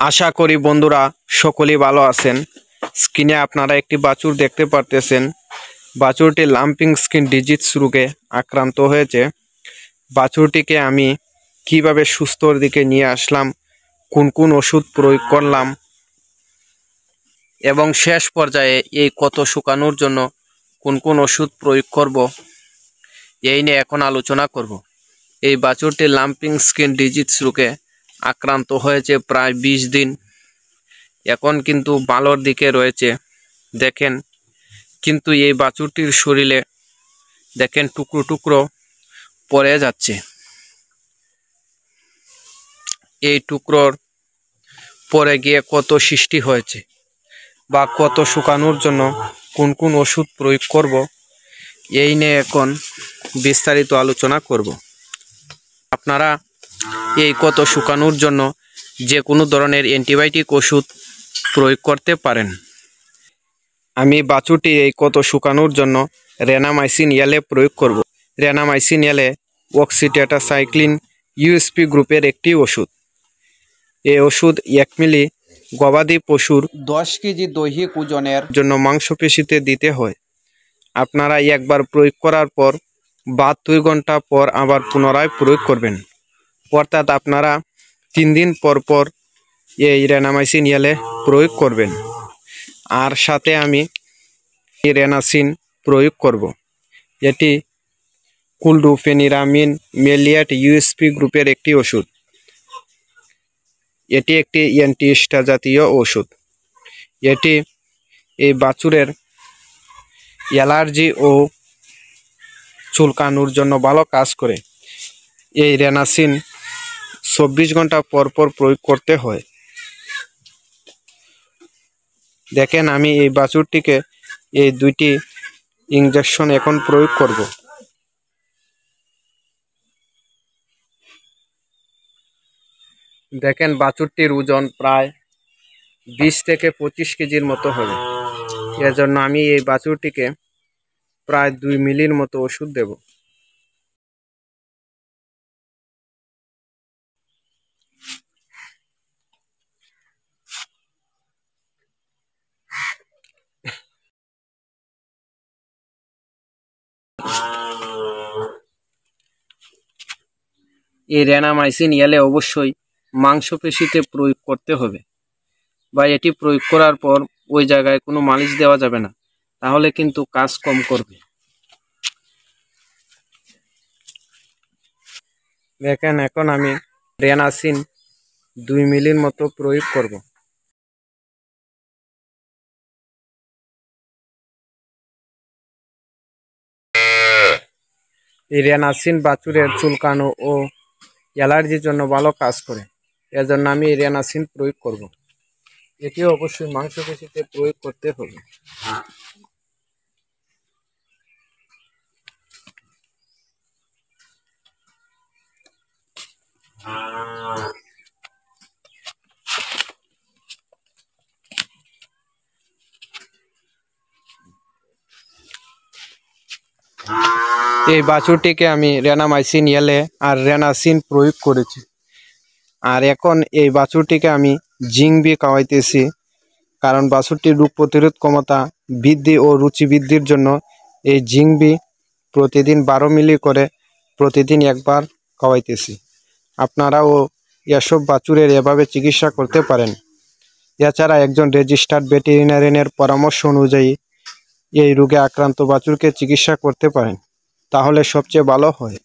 আশা করি বন্ধুরা সকলেই ভালো আছেন। স্ক্রিনে আপনারা একটি বাছুর দেখতে পারতেছেন। বাছুরটি লাম্পিং স্কিন ডিজিজ রোগে আক্রান্ত হয়েছে। বাছুরটিকে আমি কিভাবে সুস্থর দিকে নিয়ে আসলাম, কোন কোন ওষুধ প্রয়োগ করলাম এবং শেষ পর্যায়ে এই কত শুকানোর জন্য কোন কোন ওষুধ প্রয়োগ করব, এই নিয়ে এখন আলোচনা করব। এই বাছুরটি লাম্পিং স্কিন ডিজিজ রোগে আক্রান্ত হয়েছে প্রায় 20 দিন। এখন কিন্তু ভালোর দিকে রয়েছে দেখেন, কিন্তু এই বাছুরটির শরীরে দেখেন টুকরো টুকরো পড়ে যাচ্ছে। এই টুকরোর পরে গিয়ে কত সৃষ্টি হয়েছে বা কত শুকানোর জন্য কোন কোন ওষুধ প্রয়োগ করব, এই নিয়ে এখন বিস্তারিত আলোচনা করব। আপনারা এই কত শুকানোর জন্য যে কোনো ধরনের অ্যান্টিবায়োটিক ওষুধ প্রয়োগ করতে পারেন। আমি বাছুরটি এই কত শুকানোর জন্য রেনামাইসিন এলে প্রয়োগ করব। রেনামাইসিন এলে অক্সিটেট্রাসাইক্লিন ইউএসপি গ্রুপের একটি ওষুধ। এই ওষুধ 1 মিলি গবাদি পশুর 10 কেজি দৈহিক ওজনের জন্য মাংসপেশিতে দিতে হয়। আপনারা একবার প্রয়োগ করার পর 72 ঘন্টা পর আবার পুনরায় প্রয়োগ করবেন। অর্থাৎ আপনারা 3 দিন পর পর এই রেনামাইসিন এলে প্রয়োগ করবেন। আর সাথে আমি রেনাসিন প্রয়োগ করব। এটি কুলডুফেনিরামিন মেলিয়েট ইউএসপি গ্রুপের একটি ওষুধ। এটি একটি অ্যান্টিস্টার জাতীয় ওষুধ। এটি এই বাছুরের অ্যালার্জি ও চুলকানোর জন্য ভালো কাজ করে। এই রেনাসিন 24 ঘন্টা পর পর প্রয়োগ করতে হয়। দেখেন আমি এই বাছুরটিকে এই 2টি ইনজেকশন এখন প্রয়োগ করব। দেখেন বাছুরটির ওজন প্রায় 20 থেকে 25 কেজির মতো হবে। এর জন্য আমি এই বাছুরটিকে প্রায় 2 মিলির মতো ওষুধ দেব। এই রেনামাইসিন এলে অবশ্যই মাংসপেশিতে প্রয়োগ করতে হবে, বা এটি প্রয়োগ করার পর ওই জায়গায় কোনো মালিশ দেওয়া যাবে না, তাহলে কিন্তু কাজ কম করবে। দেখেন এখন আমি রেনাসিন 2 মিলির মতো প্রয়োগ করব। এই রেনাসিন বাছুরের চুলকানো ও অ্যালার্জির জন্য ভালো কাজ করে। এর জন্য আমি এই রেনাসিন প্রয়োগ করব। এটিও অবশ্যই মাংসপেশিতে প্রয়োগ করতে হবে। এই বাছুরটিকে আমি রেনামাইসিন এলে আর রেনাসিন প্রয়োগ করেছি। আর এখন এই বাছুরটিকে আমি জিংবি খাওয়াইতেছি, কারণ বাছুরটির রোগ প্রতিরোধ ক্ষমতা বৃদ্ধি ও রুচি বৃদ্ধির জন্য এই জিংবি প্রতিদিন 12 মিলি করে প্রতিদিন একবার খাওয়াইতেছি। আপনারাও এসব বাছুরের এভাবে চিকিৎসা করতে পারেন। এছাড়া একজন রেজিস্টার্ড ভেটেরিনারিয়ানের পরামর্শ অনুযায়ী এই রোগে আক্রান্ত বাছুরকে চিকিৎসা করতে পারেন, তাহলে সবচেয়ে ভালো হয়।